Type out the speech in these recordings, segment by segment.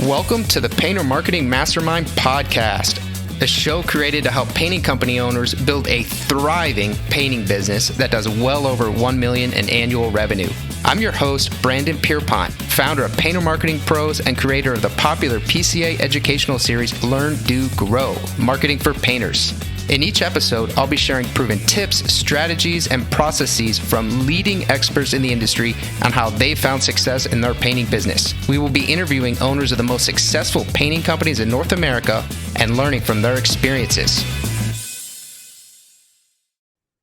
Welcome to the Painter Marketing Mastermind Podcast, a show created to help painting company owners build a thriving painting business that does well over $1 million in annual revenue. I'm your host, Brandon Pierpont, founder of Painter Marketing Pros and creator of the popular PCA educational series, Learn, Do, Grow, Marketing for Painters. In each episode, I'll be sharing proven tips, strategies, and processes from leading experts in the industry on how they found success in their painting business. We will be interviewing owners of the most successful painting companies in North America and learning from their experiences.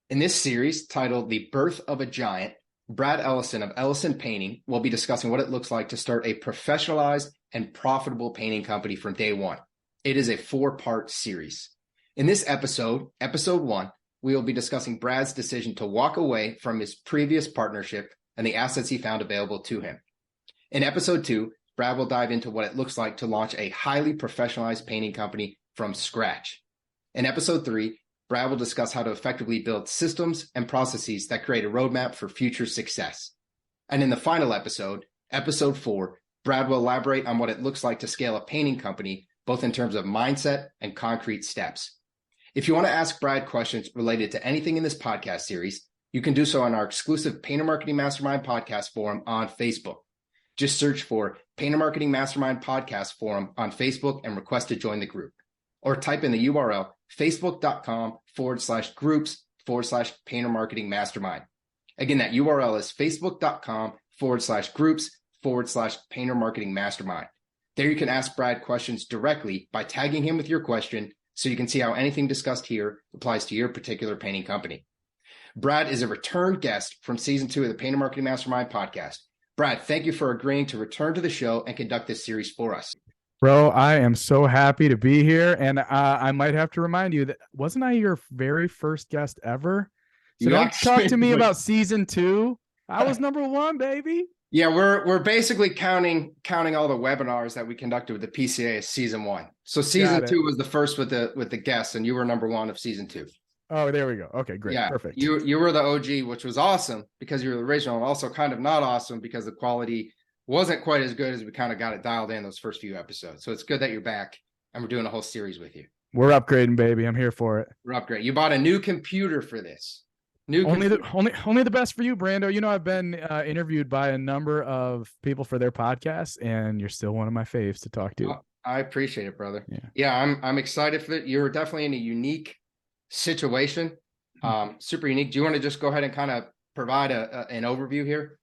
In this series, titled The Birth of a Giant, Brad Ellison of Ellison Painting will be discussing what it looks like to start a professionalized and profitable painting company from day one. It is a 4-part series. In this episode 1, we will be discussing Brad's decision to walk away from his previous partnership and the assets he found available to him. In episode 2, Brad will dive into what it looks like to launch a highly professionalized painting company from scratch. In episode 3, Brad will discuss how to effectively build systems and processes that create a roadmap for future success. And in the final episode, episode 4, Brad will elaborate on what it looks like to scale a painting company, both in terms of mindset and concrete steps. If you want to ask Brad questions related to anything in this podcast series, you can do so on our exclusive Painter Marketing Mastermind podcast forum on Facebook. Just search for Painter Marketing Mastermind podcast forum on Facebook and request to join the group. Or type in the URL facebook.com/groups/Painter Marketing Mastermind. Again, that URL is facebook.com/groups/Painter Marketing Mastermind. There you can ask Brad questions directly by tagging him with your question, so you can see how anything discussed here applies to your particular painting company. Brad is a return guest from season 2 of the Painter Marketing Mastermind podcast. Brad, thank you for agreeing to return to the show and conduct this series for us. Bro, I am so happy to be here. And I might have to remind you that wasn't I your very first guest ever? So don't talk to me about season 2. I was number 1, baby. Yeah, we're basically counting all the webinars that we conducted with the PCA as season 1. So season 2 was the first with the guests, and you were number 1 of season 2. Oh, there we go. Okay, great. Yeah, perfect. You were the OG, which was awesome because you were the original, and also kind of not awesome because the quality wasn't quite as good as we kind of got it dialed in those first few episodes. So it's good that you're back and we're doing a whole series with you. We're upgrading, baby. I'm here for it. We're upgrading. You bought a new computer for this. Only the best for you, Brando. You know, I've been interviewed by a number of people for their podcasts, and you're still one of my faves to talk to. I appreciate it, brother. Yeah, I'm excited for it. You're definitely in a unique situation, super unique. Do you want to just go ahead and kind of provide an overview here?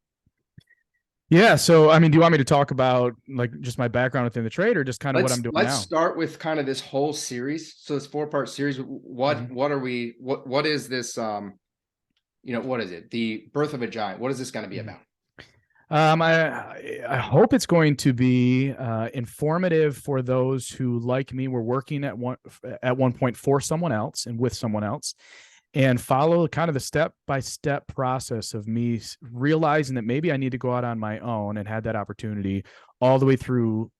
Yeah. So, I mean, do you want me to talk about like just my background within the trade, or just kind of what I'm doing now? Let's start with kind of this whole series. So this 4-part series. What is this? What is it? The Birth of a Giant. What is this going to be about? I hope it's going to be informative for those who, like me, were working at one point for someone else and with someone else, and follow kind of the step-by-step process of me realizing that maybe I need to go out on my own, and had that opportunity all the way through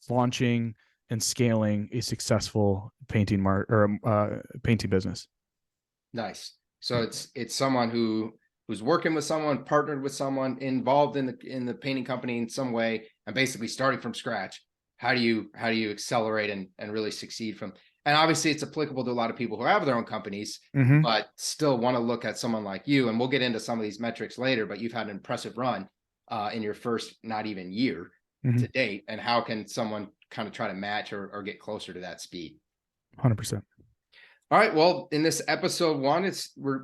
launching and scaling a successful painting business. Nice. So it's someone who's working with someone, partnered with someone, involved in the painting company in some way, and basically starting from scratch. How do you accelerate and really succeed from? And obviously, it's applicable to a lot of people who have their own companies, but still want to look at someone like you. And we'll get into some of these metrics later. But you've had an impressive run in your first not even year to date. And how can someone kind of try to match or get closer to that speed? 100%. All right. Well, in this episode 1,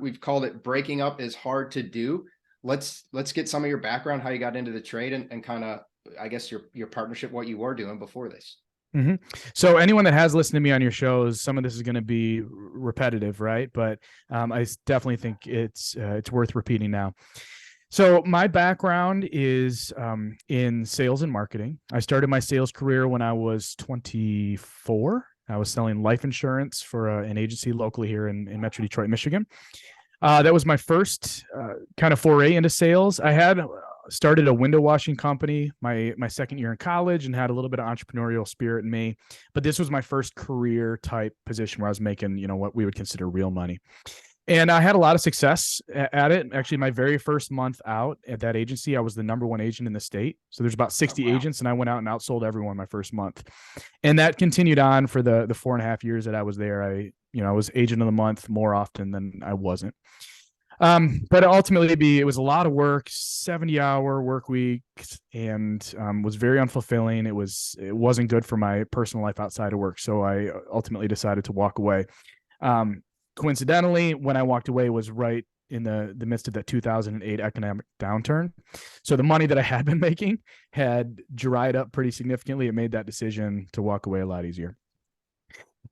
we've called it "Breaking Up is Hard to Do." Let's get some of your background, how you got into the trade, and kind of, I guess, your partnership, what you were doing before this. So anyone that has listened to me on your shows, some of this is going to be repetitive, right? But I definitely think it's worth repeating now. So my background is in sales and marketing. I started my sales career when I was 24. I was selling life insurance for an agency locally here in Metro Detroit, Michigan. That was my first kind of foray into sales. I had started a window washing company my second year in college and had a little bit of entrepreneurial spirit in me. But this was my first career type position where I was making, what we would consider real money. And I had a lot of success at it. Actually, my very first month out at that agency, I was the number one agent in the state. So there's about Oh, 60 wow. agents, and I went out and outsold everyone my first month. And that continued on for the 4.5 years that I was there. I was agent of the month more often than I wasn't. But ultimately, it was a lot of work, 70-hour work weeks, and was very unfulfilling. It wasn't good for my personal life outside of work. So I ultimately decided to walk away. Um, Coincidentally, when I walked away was right in the midst of that 2008 economic downturn. So the money that I had been making had dried up pretty significantly. It made that decision to walk away a lot easier.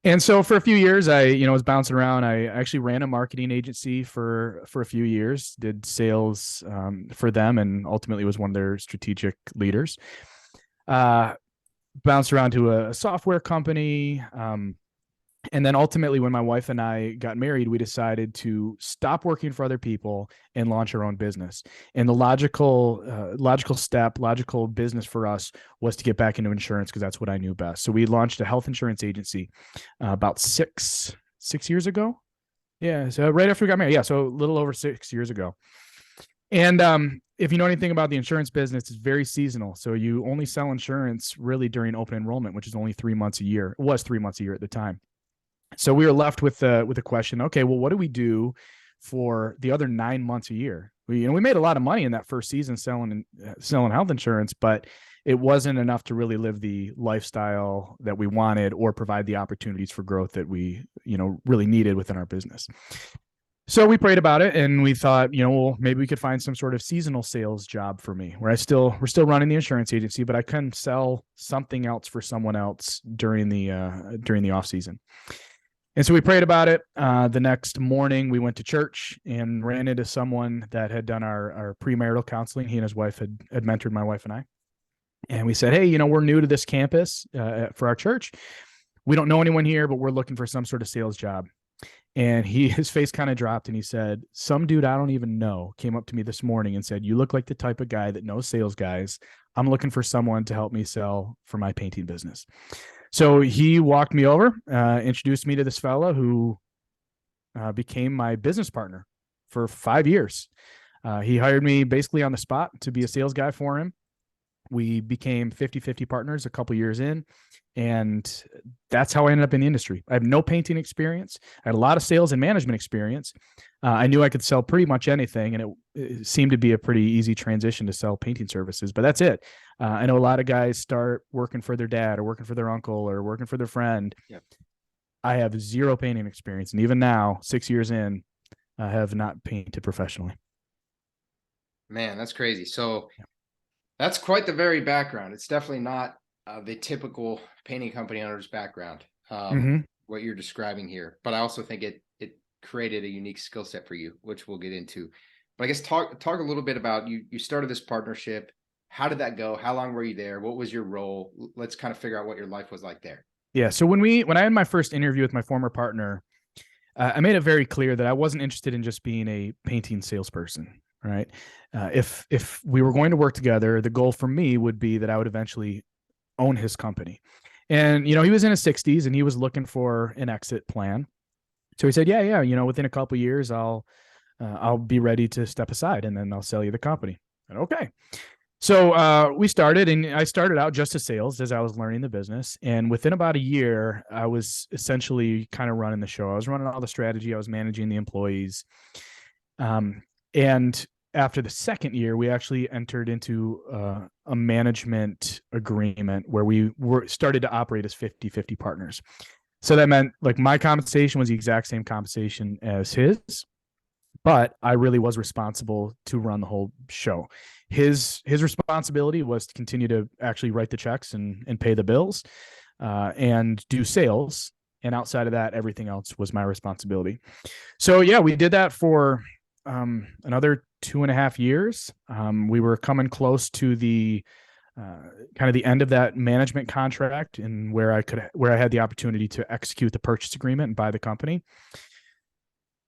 And so for a few years, I was bouncing around. I actually ran a marketing agency for a few years, did sales for them, and ultimately was one of their strategic leaders. Bounced around to a software company. And then ultimately, when my wife and I got married, we decided to stop working for other people and launch our own business. And the logical business for us was to get back into insurance because that's what I knew best. So we launched a health insurance agency about six years ago. Yeah, so right after we got married. Yeah, so a little over 6 years ago. And if you know anything about the insurance business, it's very seasonal. So you only sell insurance really during open enrollment, which is only 3 months a year. It was 3 months a year at the time. So we were left with the question, okay, well, what do we do for the other 9 months a year? We made a lot of money in that first season selling health insurance, but it wasn't enough to really live the lifestyle that we wanted or provide the opportunities for growth that we, really needed within our business. So we prayed about it and we thought, well, maybe we could find some sort of seasonal sales job for me where we're still running the insurance agency, but I can sell something else for someone else during the off season. And so we prayed about it. The next morning, we went to church and ran into someone that had done our premarital counseling. He and his wife had mentored my wife and I. And we said, hey, we're new to this campus for our church. We don't know anyone here, but we're looking for some sort of sales job. And his face kind of dropped and he said, some dude I don't even know came up to me this morning and said, you look like the type of guy that knows sales guys. I'm looking for someone to help me sell for my painting business. So he walked me over, introduced me to this fella who became my business partner for 5 years. He hired me basically on the spot to be a sales guy for him. We became 50-50 partners a couple years in, and that's how I ended up in the industry. I have no painting experience. I had a lot of sales and management experience. I knew I could sell pretty much anything, and it seemed to be a pretty easy transition to sell painting services, but that's it. I know a lot of guys start working for their dad or working for their uncle or working for their friend. Yep. I have zero painting experience, and even now, 6 years in, I have not painted professionally. Man, that's crazy. So that's quite the very background. It's definitely not the typical painting company owner's background, what you're describing here. But I also think it created a unique skill set for you, which we'll get into. But I guess talk a little bit about you started this partnership. How did that go? How long were you there? What was your role? Let's kind of figure out what your life was like there. Yeah. So when I had my first interview with my former partner, I made it very clear that I wasn't interested in just being a painting salesperson. Right. If we were going to work together, the goal for me would be that I would eventually own his company. And, he was in his 60s and he was looking for an exit plan. So he said, yeah, within a couple of years, I'll be ready to step aside and then I'll sell you the company. And okay. So we started, and I started out just as sales as I was learning the business. And within about a year, I was essentially kind of running the show. I was running all the strategy. I was managing the employees. And after the second year, we actually entered into a management agreement where we started to operate as 50-50 partners. So that meant like my compensation was the exact same compensation as his, but I really was responsible to run the whole show. His responsibility was to continue to actually write the checks and pay the bills and do sales. And outside of that, everything else was my responsibility. So yeah, we did that for another 2.5 years. We were coming close to the kind of the end of that management contract, and where I had the opportunity to execute the purchase agreement and buy the company.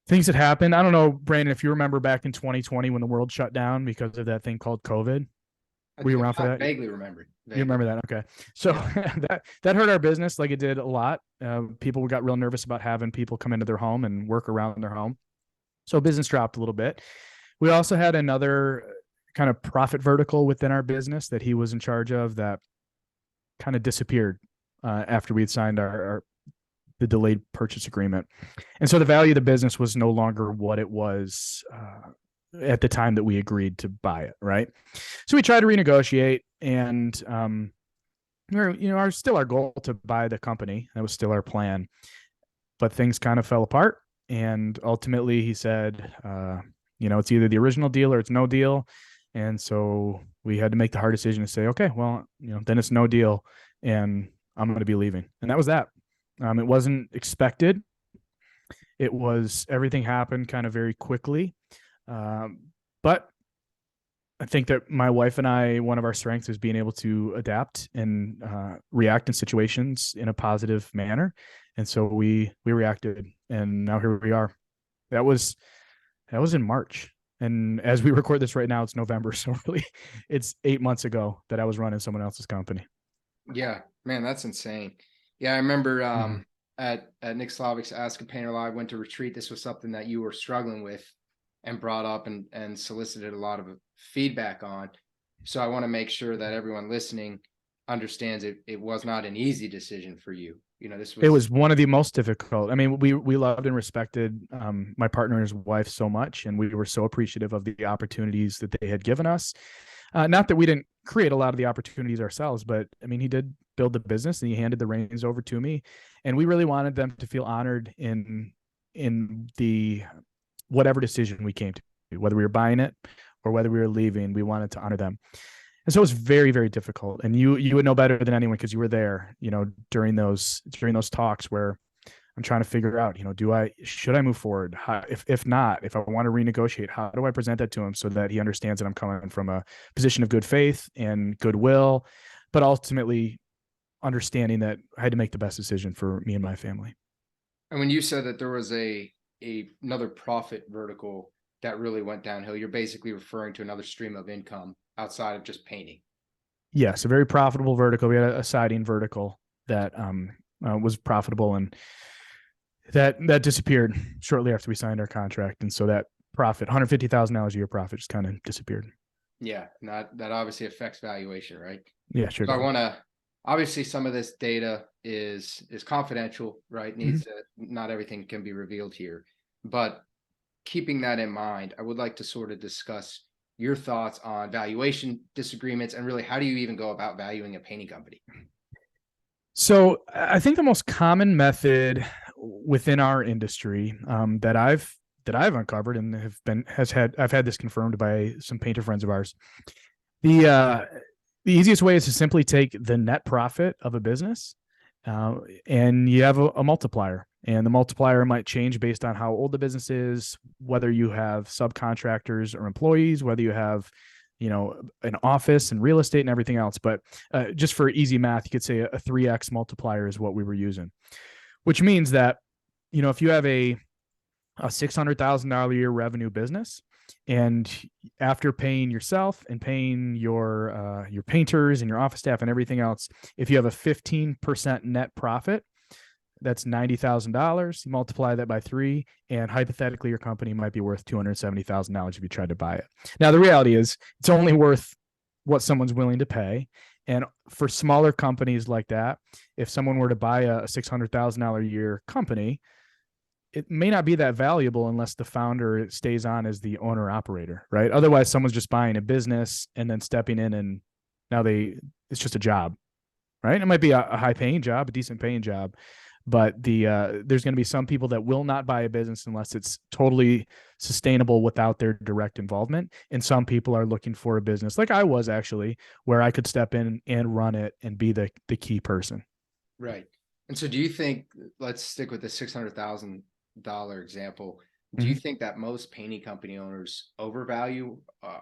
Things that happened. I don't know, Brandon, if you remember back in 2020 when the world shut down because of that thing called COVID. Were you around for that? Vaguely remember. You remember that? Okay. So yeah. that hurt our business like it did a lot. People got real nervous about having people come into their home and work around their home. So business dropped a little bit. We also had another kind of profit vertical within our business that he was in charge of that kind of disappeared after we had signed the delayed purchase agreement. And so the value of the business was no longer what it was at the time that we agreed to buy it, right? So we tried to renegotiate, and still our goal to buy the company. That was still our plan, but things kind of fell apart. And ultimately, he said, it's either the original deal or it's no deal. And so we had to make the hard decision to say, okay, well, then it's no deal, and I'm going to be leaving. And that was that. It wasn't expected. It was, everything happened kind of very quickly. But I think that my wife and I, one of our strengths is being able to adapt and react in situations in a positive manner. And so we reacted, and now here we are. That was in March. And as we record this right now, it's November. So really, it's 8 months ago that I was running someone else's company. Yeah, man, that's insane. Yeah, I remember at Nick Slavic's Ask a Painter Live, went to retreat. This was something that you were struggling with and brought up and solicited a lot of feedback on. So I want to make sure that everyone listening understands it was not an easy decision for you. It was one of the most difficult. I mean, we loved and respected my partner and his wife so much, and we were so appreciative of the opportunities that they had given us. Not that we didn't create a lot of the opportunities ourselves, but I mean, he did build the business and he handed the reins over to me, and we really wanted them to feel honored in the whatever decision we came to, whether we were buying it or whether we were leaving. We wanted to honor them. And so it was very, very difficult. And you would know better than anyone because you were there, during those talks where I'm trying to figure out, should I move forward? If not, if I want to renegotiate, how do I present that to him so that he understands that I'm coming from a position of good faith and goodwill, but ultimately understanding that I had to make the best decision for me and my family. And when you said that there was another profit vertical that really went downhill, you're basically referring to another stream of income outside of just painting. Yes, a very profitable vertical. We had a siding vertical that was profitable, and that disappeared shortly after we signed our contract. And so that profit, $150,000 a year profit, just kind of disappeared. Yeah, that obviously affects valuation, right? Yeah, sure. So I want to, obviously some of this data is confidential, right? Not everything can be revealed here, but keeping that in mind, I would like to sort of discuss your thoughts on valuation disagreements and really how do you even go about valuing a painting company? So I think the most common method within our industry that I've uncovered and I've had this confirmed by some painter friends of ours. The easiest way is to simply take the net profit of a business and you have a multiplier. And the multiplier might change based on how old the business is, whether you have subcontractors or employees, whether you have, an office and real estate and everything else. But just for easy math, you could say a 3x multiplier is what we were using, which means that, if you have a $600,000 a year revenue business, and after paying yourself and paying your painters and your office staff and everything else, if you have a 15% net profit, that's $90,000. You multiply that by 3, and hypothetically, your company might be worth $270,000 if you tried to buy it. Now, the reality is, it's only worth what someone's willing to pay. And for smaller companies like that, if someone were to buy a $600,000 a year company, it may not be that valuable unless the founder stays on as the owner operator, right? Otherwise, someone's just buying a business and then stepping in, and now it's just a job, right? It might be a high paying job, a decent paying job, but there's going to be some people that will not buy a business unless it's totally sustainable without their direct involvement. And some people are looking for a business, like I was actually, where I could step in and run it and be the key person. Right. And so do you think, let's stick with the $600,000 example. Do you think that most painting company owners overvalue,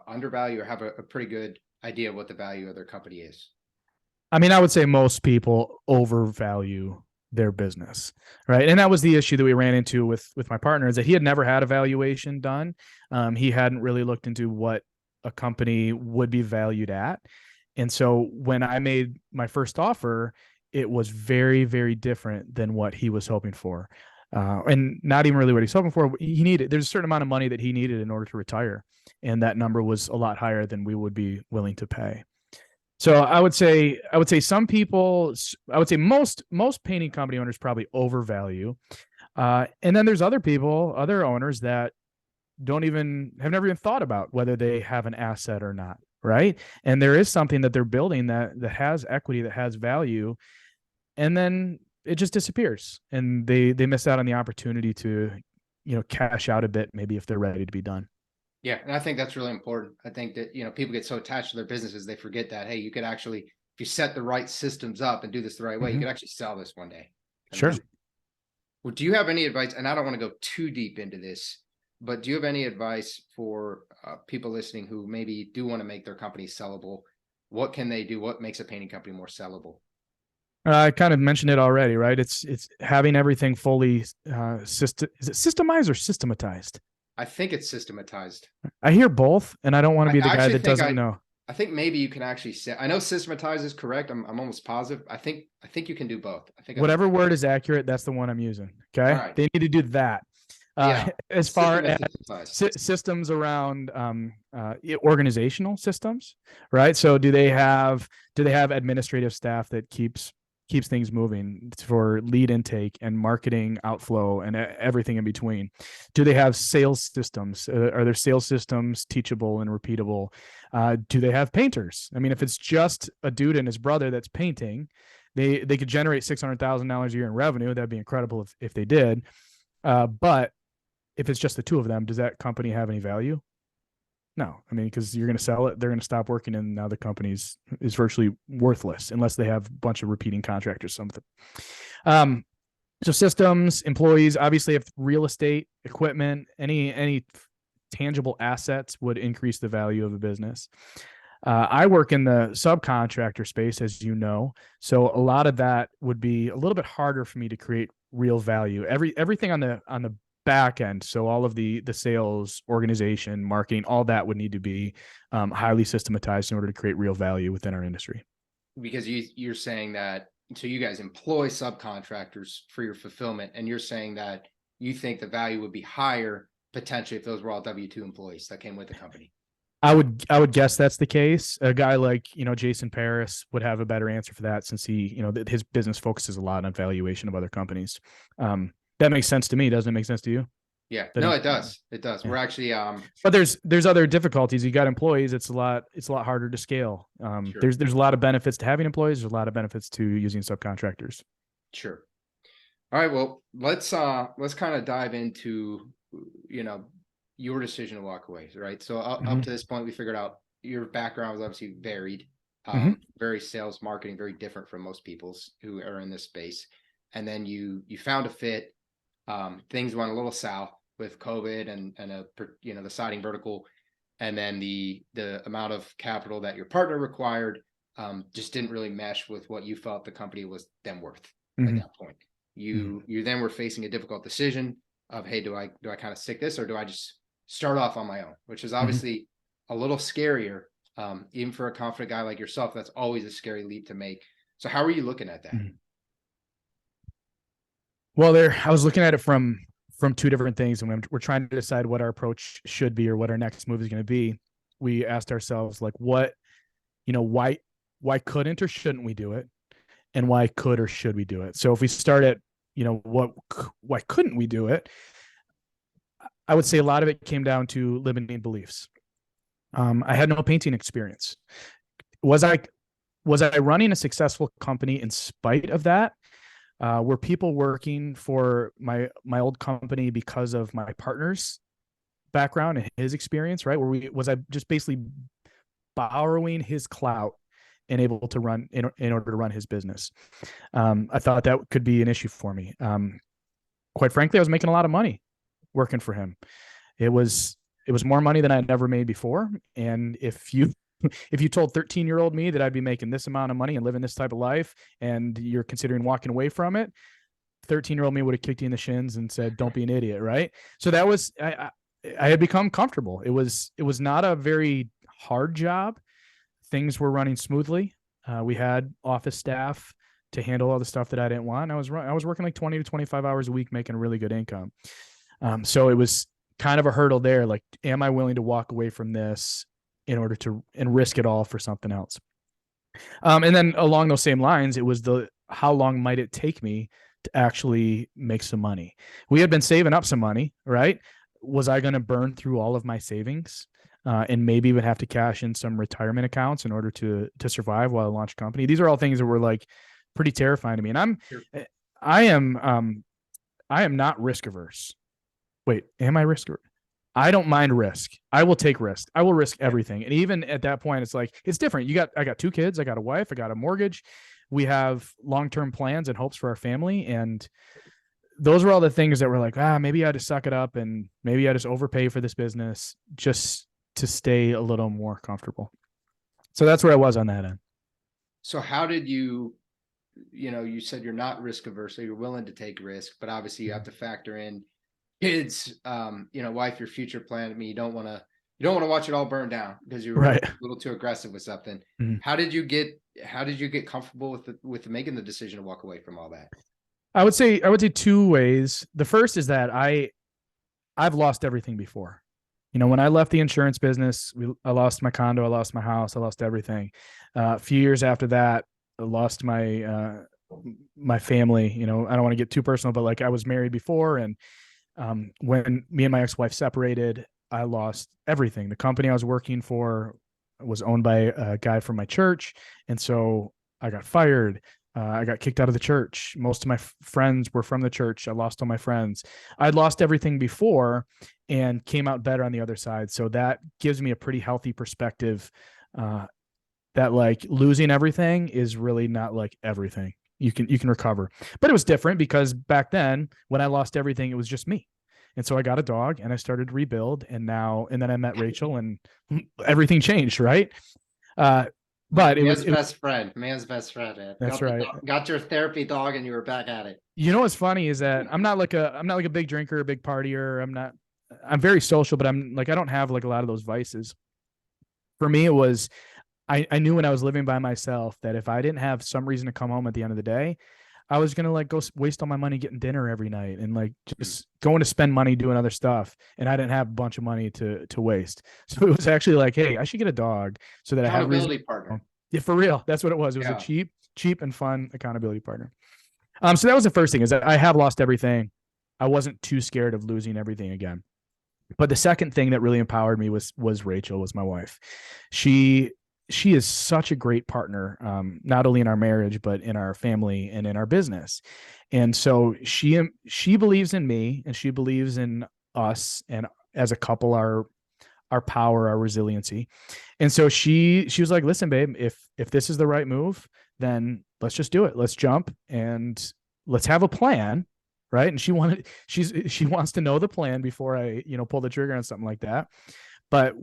undervalue, or have a pretty good idea of what the value of their company is? I mean, I would say most people overvalue their business, right? And that was the issue that we ran into with my partner, is that he had never had a valuation done. He hadn't really looked into what a company would be valued at. And so when I made my first offer, it was very, very different than what he was hoping for. and not even really what he's hoping for. He needed, there's a certain amount of money that he needed in order to retire. And that number was a lot higher than we would be willing to pay. So I would say some people, I would say most painting company owners probably overvalue. And then there's other people, other owners that have never even thought about whether they have an asset or not. Right. And there is something that they're building that has equity, that has value. And then it just disappears, and they miss out on the opportunity to, cash out a bit, maybe if they're ready to be done. Yeah, and I think that's really important. I think that, people get so attached to their businesses, they forget that, hey, you could actually, if you set the right systems up and do this the right way, you could actually sell this one day. Sure. Well, do you have any advice? And I don't want to go too deep into this, but do you have any advice for people listening who maybe do want to make their company sellable? What can they do? What makes a painting company more sellable? I kind of mentioned it already, right? It's having everything fully is it systemized or systematized? I think it's systematized. I hear both, and I don't want to be the guy that doesn't know. I think maybe you can actually say, I know systematized is correct. I'm almost positive. I think you can do both. I think whatever word is accurate, that's the one I'm using. Okay. Right. They need to do that. As far as systems around organizational systems, right? So do they have administrative staff that keeps things moving for lead intake and marketing outflow and everything in between? Do they have sales systems? Are their sales systems teachable and repeatable? Do they have painters? I mean, if it's just a dude and his brother that's painting, they could generate $600,000 a year in revenue. That'd be incredible if they did. But if it's just the two of them, does that company have any value? No. I mean, because you're going to sell it, they're going to stop working, and now the company is virtually worthless unless they have a bunch of repeating contractors, something. So systems, employees, obviously, if real estate, equipment, any tangible assets would increase the value of a business. I work in the subcontractor space, as you know, so a lot of that would be a little bit harder for me to create real value. Everything on the back end, so all of the sales, organization, marketing, all that would need to be highly systematized in order to create real value within our industry. Because you're saying that, so you guys employ subcontractors for your fulfillment, and you're saying that you think the value would be higher potentially if those were all W-2 employees that came with the company. I would guess that's the case. A guy like, Jason Paris would have a better answer for that, since he, his business focuses a lot on valuation of other companies. That makes sense to me. Doesn't it make sense to you? Yeah, no, it does. It does. Yeah. We're actually, but there's other difficulties. You got employees. It's a lot harder to scale. Sure. There's a lot of benefits to having employees. There's a lot of benefits to using subcontractors. Sure. All right. Well, let's kind of dive into, your decision to walk away. Right. So up to this point, we figured out your background was obviously varied, very sales, marketing, very different from most people's who are in this space. And then you found a fit. Things went a little south with COVID and the siding vertical, and then the amount of capital that your partner required just didn't really mesh with what you felt the company was then worth at that point. You then were facing a difficult decision of, hey, do I kind of stick this, or do I just start off on my own, which is obviously a little scarier, even for a confident guy like yourself. That's always a scary leap to make. So how are you looking at that? Well, I was looking at it from two different things, and we're trying to decide what our approach should be or what our next move is going to be. We asked ourselves, like, what, why couldn't or shouldn't we do it, and why could or should we do it? So if we start at, why couldn't we do it? I would say a lot of it came down to limiting beliefs. I had no painting experience. Was I running a successful company in spite of that? Were people working for my old company because of my partner's background and his experience, right? Was I just basically borrowing his clout and able to run in order to run his business? I thought that could be an issue for me. Quite frankly, I was making a lot of money working for him. It was more money than I'd ever made before. And if you told 13-year-old me that I'd be making this amount of money and living this type of life, and you're considering walking away from it, 13-year-old me would have kicked you in the shins and said, don't be an idiot. Right. So that was, I had become comfortable. It was not a very hard job. Things were running smoothly. We had office staff to handle all the stuff that I didn't want. I was working like 20 to 25 hours a week, making really good income. So it was kind of a hurdle there. Like, am I willing to walk away from this in order to and risk it all for something else? And then along those same lines, it was how long might it take me to actually make some money? We had been saving up some money, right? Was I going to burn through all of my savings and maybe even have to cash in some retirement accounts in order to survive while I launch a company? These are all things that were like pretty terrifying to me. And I am not risk averse. Wait, am I risk averse? I don't mind risk. I will take risk. I will risk everything. And even at that point, it's like, it's different. I got 2 kids. I got a wife. I got a mortgage. We have long-term plans and hopes for our family. And those were all the things that were like, maybe I just suck it up and maybe I just overpay for this business just to stay a little more comfortable. So that's where I was on that end. So how did you said you're not risk averse, so you're willing to take risk, but obviously you have to factor in kids, wife, your future plan. I mean, you don't want to watch it all burn down because you're right. a little too aggressive with something. Mm-hmm. How did you get comfortable with making the decision to walk away from all that? I would say 2 ways. The first is that I've lost everything before. When I left the insurance business, I lost my condo, I lost my house, I lost everything. A few years after that, I lost my family. I don't want to get too personal, but like I was married before, and when me and my ex-wife separated, I lost everything. The company I was working for was owned by a guy from my church. And so I got fired. I got kicked out of the church. Most of my friends were from the church. I lost all my friends. I'd lost everything before and came out better on the other side. So that gives me a pretty healthy perspective that like losing everything is really not like everything. You can recover. But it was different because back then when I lost everything, it was just me. And so I got a dog and I started to rebuild, and then I met Rachel and everything changed. Right. But it was best friend, man's best friend. Man. That's right. Got your therapy dog and you were back at it. What's funny is that I'm not like a big drinker, a big partier. I'm very social, but I don't have like a lot of those vices. For me, it was, I knew when I was living by myself that if I didn't have some reason to come home at the end of the day, I was going to like go waste all my money getting dinner every night and like just going to spend money doing other stuff. And I didn't have a bunch of money to waste. So it was actually like, hey, I should get a dog so that I have a accountability partner. Yeah, for real. That's what it was. It was a cheap and fun accountability partner. So that was the first thing, is that I have lost everything. I wasn't too scared of losing everything again. But the second thing that really empowered me was Rachel, was my wife. She is such a great partner, not only in our marriage, but in our family and in our business. And so she believes in me, and she believes in us, and as a couple, our power, our resiliency. And so she was like, listen, babe, if this is the right move, then let's just do it. Let's jump and let's have a plan. Right. And she wants to know the plan before I, pull the trigger on something like that. But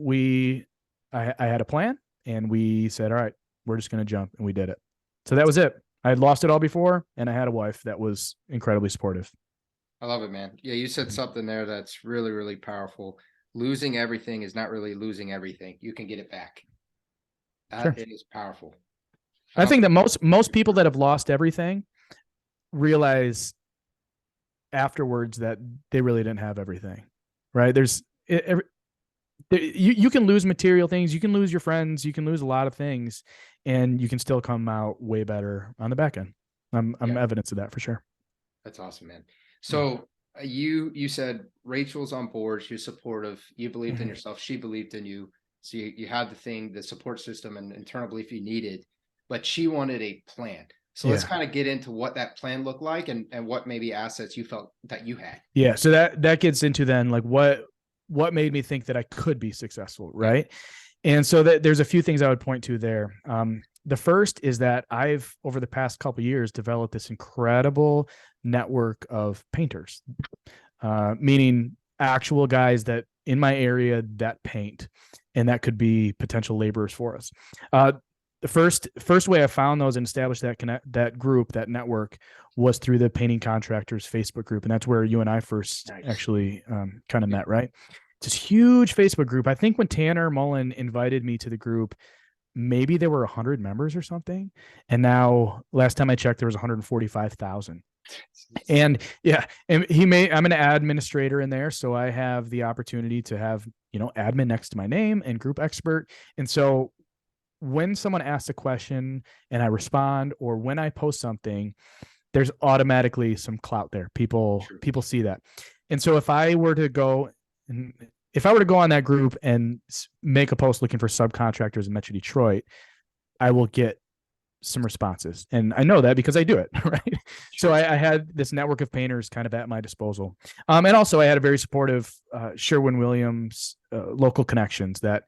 I had a plan, and we said, all right, we're just going to jump, and we did it. So that was it. I had lost it all before, and I had a wife that was incredibly supportive. I love it, man. Yeah. You said something there that's really, really powerful. Losing everything is not really losing everything. You can get it back. That is powerful. I think that most people that have lost everything realize afterwards that they really didn't have everything, right? You can lose material things, you can lose your friends, you can lose a lot of things, and you can still come out way better on the back end. I'm evidence of that for sure. That's awesome, man. So you said Rachel's on board. She was supportive. You believed in yourself. She believed in you. So you had the support system and internal belief you needed, but she wanted a plan. So let's kind of get into what that plan looked like and what maybe assets you felt that you had. Yeah. So that gets into then like what made me think that I could be successful. Right. And so there's a few things I would point to there. The first is that I've, over the past couple of years, developed this incredible network of painters, meaning actual guys that in my area that paint, and that could be potential laborers for us. The first way I found those and established that group, that network, was through the Painting Contractors Facebook group. And that's where you and I first actually kind of met, right? It's this huge Facebook group. I think when Tanner Mullen invited me to the group, maybe there were 100 members or something. And now last time I checked, there was 145,000. And yeah, and I'm an administrator in there. So I have the opportunity to have, admin next to my name and group expert. And so when someone asks a question and I respond, or when I post something, there's automatically some clout there. People see that. And so if I were to go on that group and make a post looking for subcontractors in Metro Detroit, I will get some responses. And I know that because I do it, right? So I had this network of painters kind of at my disposal. And also I had a very supportive Sherwin-Williams local connections that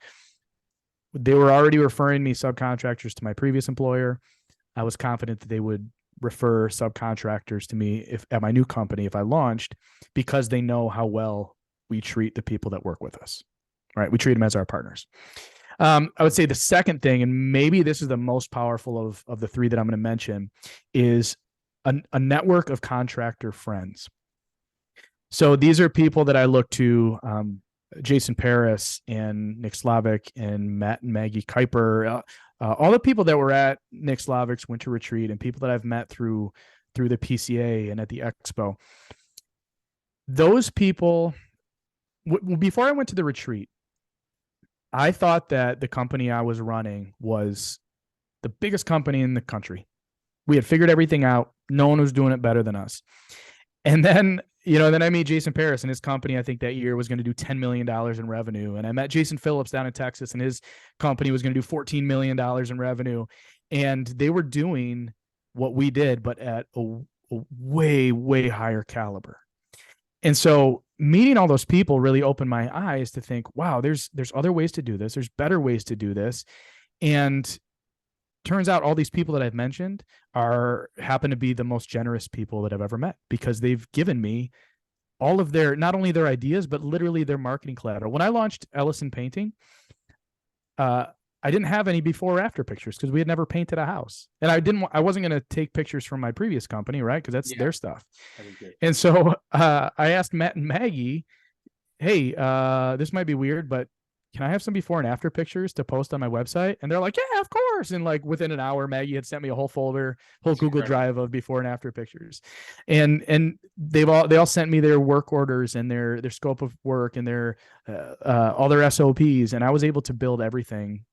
they were already referring me subcontractors to my previous employer. I was confident that they would refer subcontractors to me at my new company if I launched, because they know how well we treat the people that work with us, right? We treat them as our partners. I would say the second thing, and maybe this is the most powerful of the three that I'm going to mention, is a network of contractor friends. So these are people that I look to, Jason Paris and Nick Slavic and Matt and Maggie Kuiper, all the people that were at Nick Slavic's winter retreat and people that I've met through the PCA and at the expo. Those people, before I went to the retreat, I thought that the company I was running was the biggest company in the country. We had figured everything out. No one was doing it better than us. And then, then I meet Jason Paris, and his company, I think that year was going to do $10 million in revenue. And I met Jason Phillips down in Texas, and his company was going to do $14 million in revenue. And they were doing what we did, but at a way, way higher caliber. And so meeting all those people really opened my eyes to think, wow, there's other ways to do this. There's better ways to do this. And turns out all these people that I've mentioned happen to be the most generous people that I've ever met, because they've given me all of not only their ideas, but literally their marketing collateral. When I launched Ellison Painting, I didn't have any before or after pictures because we had never painted a house, and I wasn't going to take pictures from my previous company, right? Because that's their stuff. And so I asked Matt and Maggie, hey, this might be weird, but can I have some before and after pictures to post on my website? And they're like, yeah, of course. And like within an hour, Maggie had sent me a whole folder, Google Drive of before and after pictures. And they all sent me their work orders and their scope of work and their all their SOPs. And I was able to build everything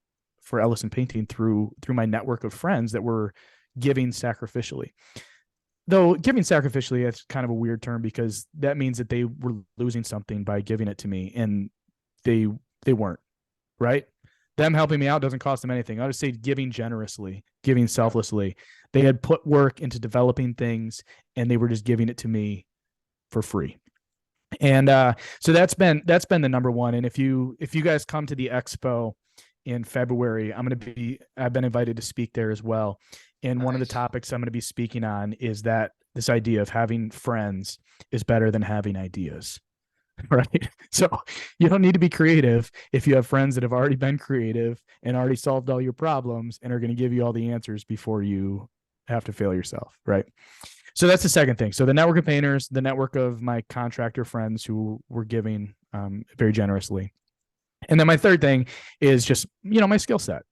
for Ellison Painting through my network of friends that were giving sacrificially. Though giving sacrificially, that's kind of a weird term, because that means that they were losing something by giving it to me, and they weren't, right? Them helping me out doesn't cost them anything. I would say giving generously, giving selflessly. They had put work into developing things, and they were just giving it to me for free. And so that's been the number one. And if you guys come to the expo in February, I've been invited to speak there as well. And one of the topics I'm going to be speaking on is that this idea of having friends is better than having ideas. Right. So you don't need to be creative if you have friends that have already been creative and already solved all your problems and are going to give you all the answers before you have to fail yourself. Right. So that's the second thing. So the network of painters, the network of my contractor friends who were giving very generously. And then my third thing is just, my skill set.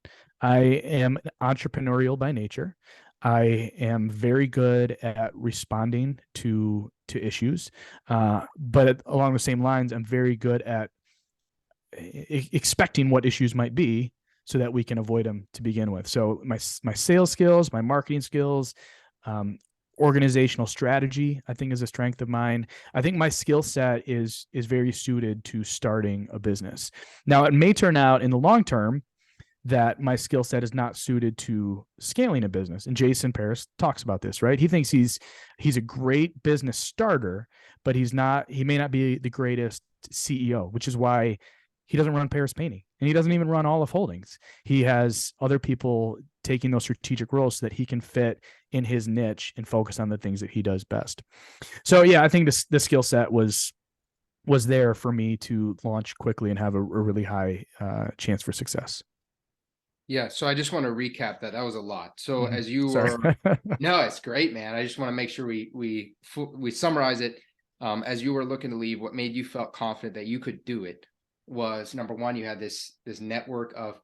I am entrepreneurial by nature. I am very good at responding to issues, but along the same lines, I'm very good at expecting what issues might be so that we can avoid them to begin with. So my sales skills, my marketing skills, organizational strategy, I think, is a strength of mine. I think my skill set is very suited to starting a business. Now, it may turn out in the long term that my skill set is not suited to scaling a business. And Jason Paris talks about this, right? He thinks he's a great business starter, but he may not be the greatest CEO, which is why he doesn't run Paris Painting, and he doesn't even run Olive Holdings. He has other people taking those strategic roles so that he can fit in his niche and focus on the things that he does best. So yeah, I think the skill set was there for me to launch quickly and have a really high chance for success. Yeah. So I just want to recap that. That was a lot. So as you were, no, it's great, man. I just want to make sure we summarize it. As you were looking to leave, what made you felt confident that you could do it was, number one, you had this network of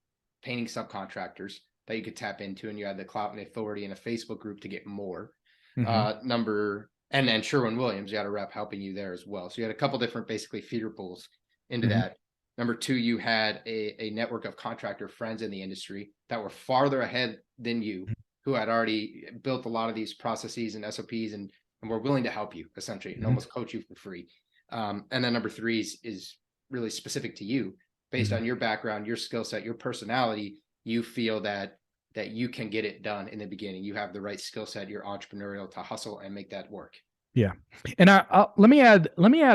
painting subcontractors that you could tap into, and you had the clout and the authority in a Facebook group to get more. And then Sherwin-Williams, you had a rep helping you there as well. So you had a couple different basically feeder pools into that. Number two, you had a network of contractor friends in the industry that were farther ahead than you, who had already built a lot of these processes and SOPs and were willing to help you essentially and almost coach you for free. And then number three is really specific to you based on your background, your skill set, your personality. You feel that you can get it done in the beginning. You have the right skill set, you're entrepreneurial to hustle and make that work. Yeah. And let me add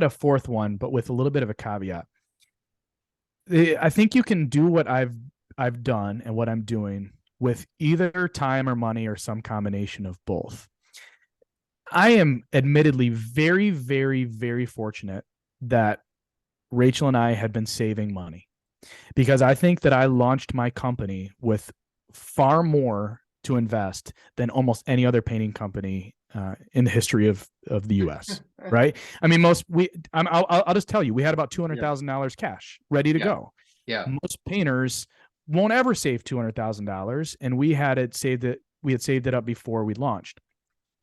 a fourth one, but with a little bit of a caveat. I think you can do what I've done and what I'm doing with either time or money or some combination of both. I am admittedly very, very, very fortunate that Rachel and I had been saving money, because I think that I launched my company with far more to invest than almost any other painting company in the history of the U.S. Right? I mean, I'll just tell you, we had about $200,000 cash ready to go. Yeah. Most painters won't ever save $200,000, and we had saved it up before we launched.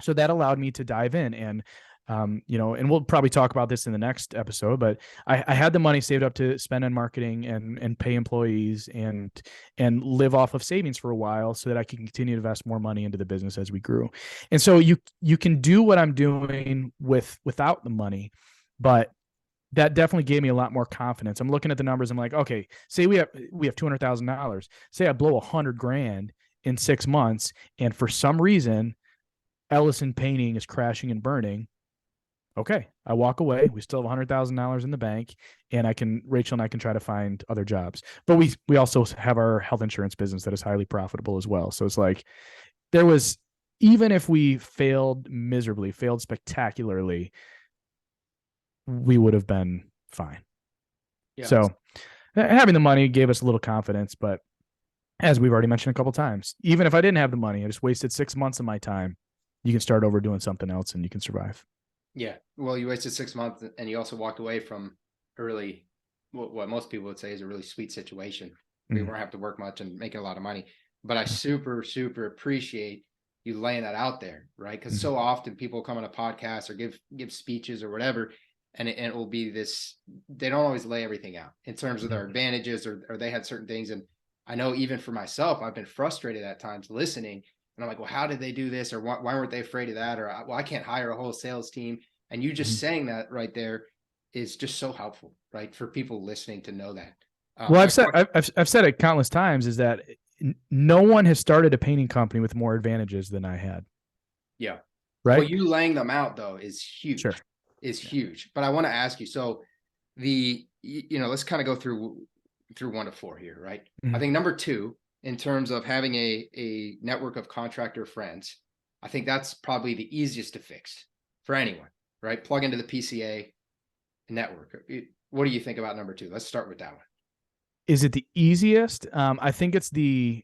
So that allowed me to dive in and, and we'll probably talk about this in the next episode, but I had the money saved up to spend on marketing and pay employees and live off of savings for a while so that I could continue to invest more money into the business as we grew. And so you can do what I'm doing without the money, but that definitely gave me a lot more confidence. I'm looking at the numbers. I'm like, okay, say we have $200,000. Say I blow $100,000 in 6 months, and for some reason, Ellison Painting is crashing and burning. Okay, I walk away. We still have $100,000 in the bank, and Rachel and I can try to find other jobs. But we also have our health insurance business that is highly profitable as well. So it's like even if we failed miserably, failed spectacularly, we would have been fine. Yeah. So having the money gave us a little confidence, but as we've already mentioned a couple of times, even if I didn't have the money, I just wasted 6 months of my time. You can start over doing something else and you can survive. Yeah. Well, you wasted 6 months and you also walked away from what most people would say is a really sweet situation. We won't have to work much and making a lot of money. But I super, super appreciate you laying that out there, right? Because so often people come on a podcast or give speeches or whatever, and it will be this, they don't always lay everything out in terms of their advantages or they had certain things. And I know even for myself, I've been frustrated at times listening. And I'm like, well, how did they do this? Or why weren't they afraid of that? Or, well, I can't hire a whole sales team. And you just saying that right there is just so helpful, right? For people listening to know that. Well, I've said it countless times, is that no one has started a painting company with more advantages than I had. Yeah. Right. Well, you laying them out though is huge. Sure. Huge. But I want to ask you, so let's kind of go through 1 to 4 here, right? I think number 2, in terms of having a network of contractor friends, I think that's probably the easiest to fix for anyone, right? Plug into the PCA network. What do you think about number 2? Let's start with that one. Is it the easiest? I think it's the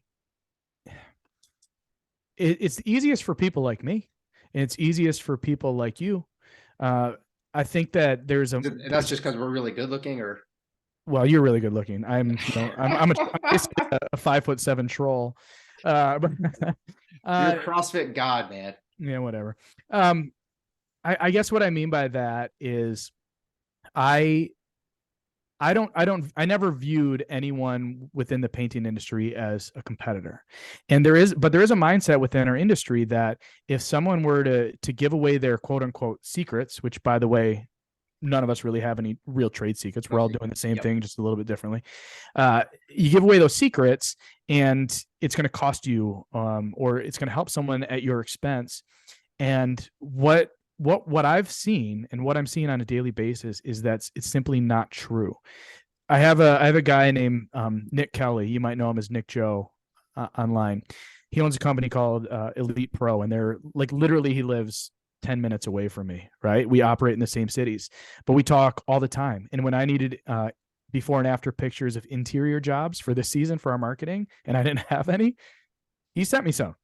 easiest for people like me, and it's easiest for people like you. I think that that's just because we're really good looking, or well, you're really good looking. I'm basically a 5'7" troll. You're a CrossFit god, man. Yeah, whatever. I guess what I mean by that is I never viewed anyone within the painting industry as a competitor. And there is a mindset within our industry that if someone were to give away their quote unquote secrets, which by the way, none of us really have any real trade secrets. We're all doing the same thing, just a little bit differently. You give away those secrets and it's going to cost you, or it's going to help someone at your expense. And what I've seen and what I'm seeing on a daily basis is that it's simply not true. I have a guy named Nick Kelly. You might know him as Nick Joe online. He owns a company called Elite Pro, and they're like literally he lives 10 minutes away from me, right? We operate in the same cities, but we talk all the time. And when I needed before and after pictures of interior jobs for this season for our marketing, and I didn't have any, he sent me some.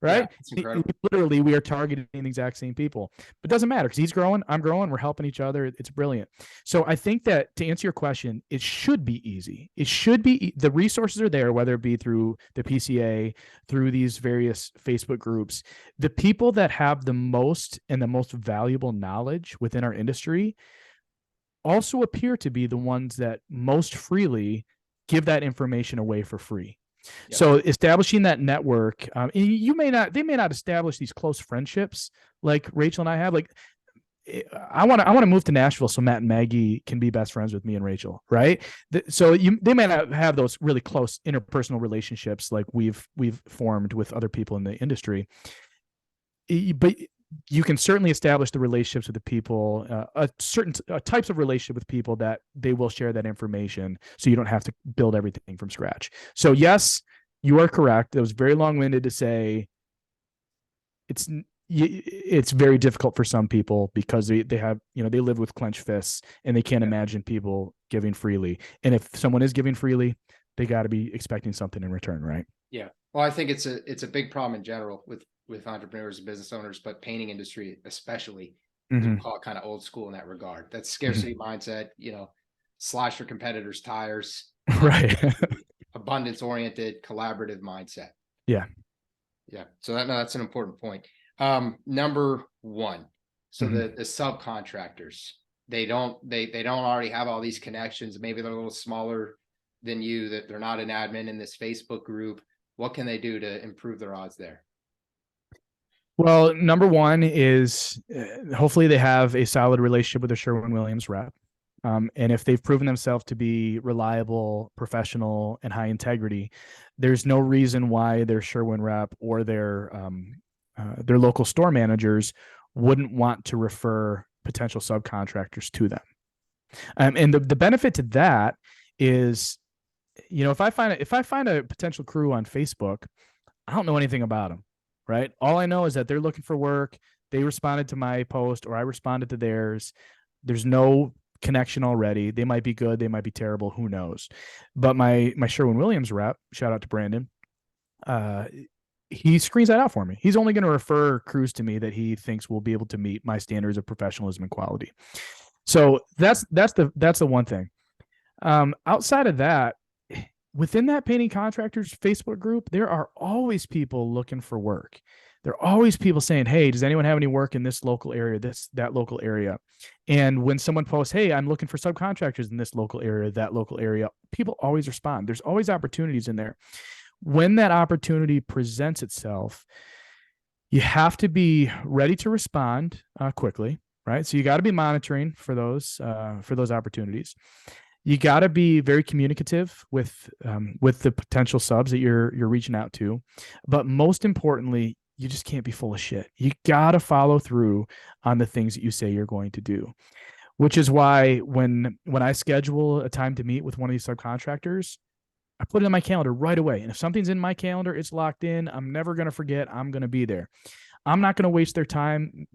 Yeah, right? it's incredible. Literally, we are targeting the exact same people, but it doesn't matter because he's growing, I'm growing, we're helping each other. It's brilliant. So I think that to answer your question, it should be easy. It should be, the resources are there, whether it be through the PCA, through these various Facebook groups. The people that have the most and the most valuable knowledge within our industry also appear to be the ones that most freely give that information away for free. Yep. So establishing that network, they may not establish these close friendships like Rachel and I have. Like, I want to move to Nashville so Matt and Maggie can be best friends with me and Rachel, right? So they may not have those really close interpersonal relationships like we've formed with other people in the industry, but you can certainly establish the relationships with the people, certain types of relationship with people that they will share that information, so you don't have to build everything from scratch. So yes, you are correct. It was very long-winded to say it's very difficult for some people because they have, they live with clenched fists and they can't imagine people giving freely. And if someone is giving freely, they got to be expecting something in return, right? Yeah. Well, I think it's a big problem in general with entrepreneurs and business owners, but painting industry especially, we call it kind of old school in that regard. That scarcity mindset, slash your competitors' tires, right? Abundance oriented, collaborative mindset. Yeah. Yeah. So that's an important point. Number one. So the subcontractors, they don't already have all these connections. Maybe they're a little smaller than you, that they're not an admin in this Facebook group. What can they do to improve their odds there? Well, number one is hopefully they have a solid relationship with their Sherwin-Williams rep. And if they've proven themselves to be reliable, professional, and high integrity, there's no reason why their Sherwin rep or their local store managers wouldn't want to refer potential subcontractors to them. And the benefit to that is, if I find a potential crew on Facebook, I don't know anything about them, right? All I know is that they're looking for work. They responded to my post or I responded to theirs. There's no connection already. They might be good. They might be terrible. Who knows? But my Sherwin-Williams rep, shout out to Brandon, he screens that out for me. He's only going to refer crews to me that he thinks will be able to meet my standards of professionalism and quality. So that's the one thing. Outside of that, within that painting contractors Facebook group, there are always people looking for work. There are always people saying, hey, does anyone have any work in this local area, that local area? And when someone posts, hey, I'm looking for subcontractors in this local area, that local area, people always respond. There's always opportunities in there. When that opportunity presents itself, you have to be ready to respond quickly, right? So you got to be monitoring for those opportunities. You got to be very communicative with the potential subs that you're reaching out to, but most importantly, you just can't be full of shit. You got to follow through on the things that you say you're going to do, which is why when I schedule a time to meet with one of these subcontractors, I put it in my calendar right away. And if something's in my calendar, it's locked in. I'm never going to forget. I'm going to be there. I'm not going to waste their time,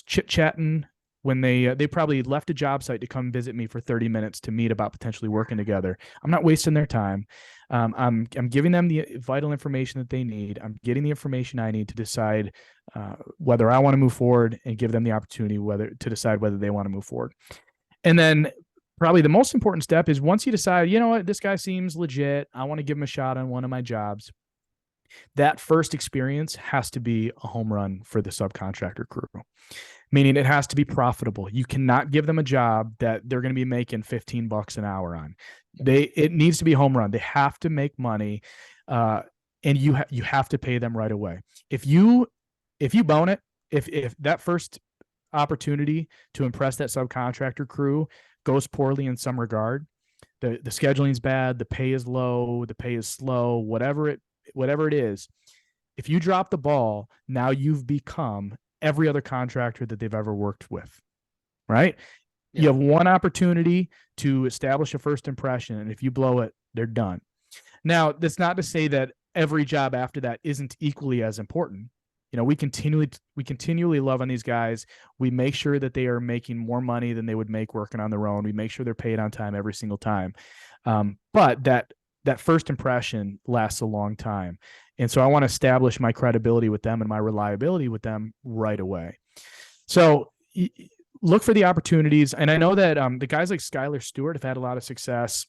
chit-chatting when they probably left a job site to come visit me for 30 minutes to meet about potentially working together. I'm not wasting their time. I'm giving them the vital information that they need. I'm getting the information I need to decide whether I want to move forward and give them the opportunity to decide whether they want to move forward. And then probably the most important step is once you decide, what, this guy seems legit, I want to give him a shot on one of my jobs. That first experience has to be a home run for the subcontractor crew, meaning it has to be profitable. You cannot give them a job that they're going to be making $15 an hour on. It needs to be home run. They have to make money, and you have to pay them right away. If you bone it, if that first opportunity to impress that subcontractor crew goes poorly in some regard, the scheduling is bad, the pay is low, the pay is slow, whatever it is, if you drop the ball, now you've become every other contractor that they've ever worked with, right? Yeah. You have one opportunity to establish a first impression, and if you blow it, they're done. Now, that's not to say that every job after that isn't equally as important. We continually love on these guys. We make sure that they are making more money than they would make working on their own. We make sure they're paid on time every single time. But that that first impression lasts a long time. And so I want to establish my credibility with them and my reliability with them right away. So look for the opportunities. And I know that the guys like Skylar Stewart have had a lot of success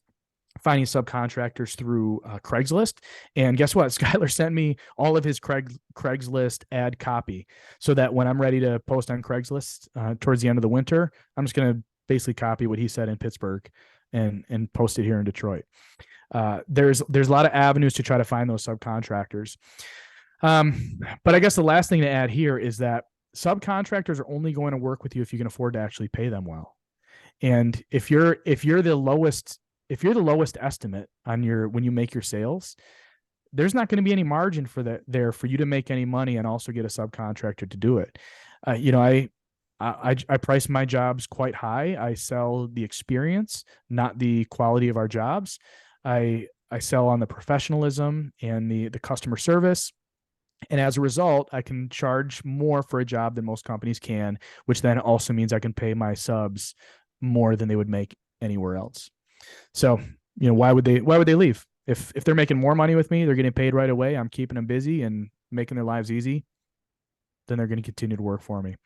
finding subcontractors through Craigslist. And guess what? Skylar sent me all of his Craigslist ad copy so that when I'm ready to post on Craigslist towards the end of the winter, I'm just going to basically copy what he said in Pittsburgh and post it here in Detroit. There's a lot of avenues to try to find those subcontractors. But I guess the last thing to add here is that subcontractors are only going to work with you if you can afford to actually pay them well. And if you're the lowest estimate on when you make your sales, there's not going to be any margin for that there for you to make any money and also get a subcontractor to do it. I price my jobs quite high. I sell the experience, not the quality of our jobs. I sell on the professionalism and the customer service. And as a result, I can charge more for a job than most companies can, which then also means I can pay my subs more than they would make anywhere else. So, why would they leave? If they're making more money with me, they're getting paid right away, I'm keeping them busy and making their lives easy, then they're going to continue to work for me.